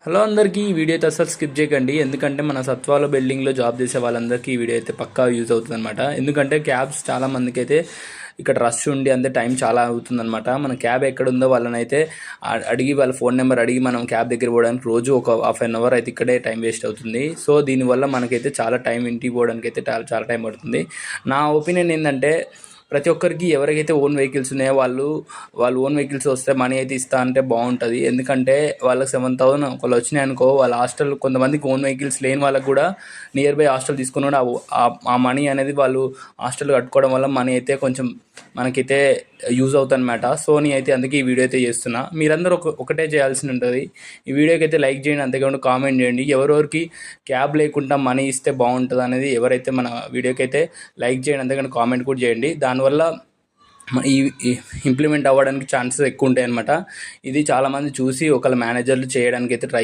Hello అందరికీ ఈ video అయితే అసలు స్కిప్ చేయకండి. ఎందుకంటే మన సత్వాల బిల్డింగ్లో జాబ్ చేసే వాళ్ళందరికీ ఈ వీడియో అయితే పక్కా యూజ్ అవుతుంది అనమాట. ఎందుకంటే క్యాబ్స్ చాలా మందికి అయితే ఇక్కడ రష్ ఉండి అంతే టైం చాలా అవుతుందన్నమాట. మన క్యాబ్ ఎక్కడుందో వాళ్ళని అయితే అడిగి వాళ్ళ ఫోన్ నెంబర్ అడిగి మనం క్యాబ్ దగ్గర పోవడానికి రోజు ఒక ½ అయితే ఇక్కడే టైం వేస్ట్ అవుతుంది. సో దీనివల్ల మనకైతే చాలా టైం ఇంటికి పోవడానికి అయితే చాలా టైం పడుతుంది. నా ఒపీనియన్ ఏంటంటే ప్రతి ఒక్కరికి ఎవరికైతే ఓన్ వెహికల్స్ ఉన్నాయో వాళ్ళు ఓన్ వెహికల్స్ వస్తే మనీ అయితే ఇస్తా అంటే బాగుంటుంది. ఎందుకంటే వాళ్ళకి 7,000 ఒకళ్ళు వచ్చినాయి అనుకో, వాళ్ళ హాస్టల్ కొంతమందికి ఓన్ వెహికల్స్ లేని వాళ్ళకి కూడా నియర్ బై హాస్టల్ తీసుకుని కూడా ఆ మనీ అనేది వాళ్ళు హాస్టల్ కట్టుకోవడం వల్ల మనీ అయితే కొంచెం మనకైతే యూజ్ అవుతుంది అనమాట. సో అయితే అందుకే ఈ వీడియో అయితే చేస్తున్నా. మీరందరూ ఒకటే చేయాల్సి ఉంటుంది. ఈ వీడియోకి అయితే లైక్ చేయండి, అంతేకాకుండా కామెంట్ చేయండి. ఎవరెవరికి క్యాబ్ లేకుండా మనీ ఇస్తే బాగుంటుంది అనేది ఎవరైతే మన వీడియోకి అయితే లైక్ చేయండి, అంతేకాకుండా కామెంట్ కూడా చేయండి. దానివల్ల ఈ ఇంప్లిమెంట్ అవ్వడానికి ఛాన్సెస్ ఎక్కువ ఉంటాయి అనమాట. ఇది చాలామంది చూసి ఒకళ్ళ మేనేజర్లు చేయడానికి అయితే ట్రై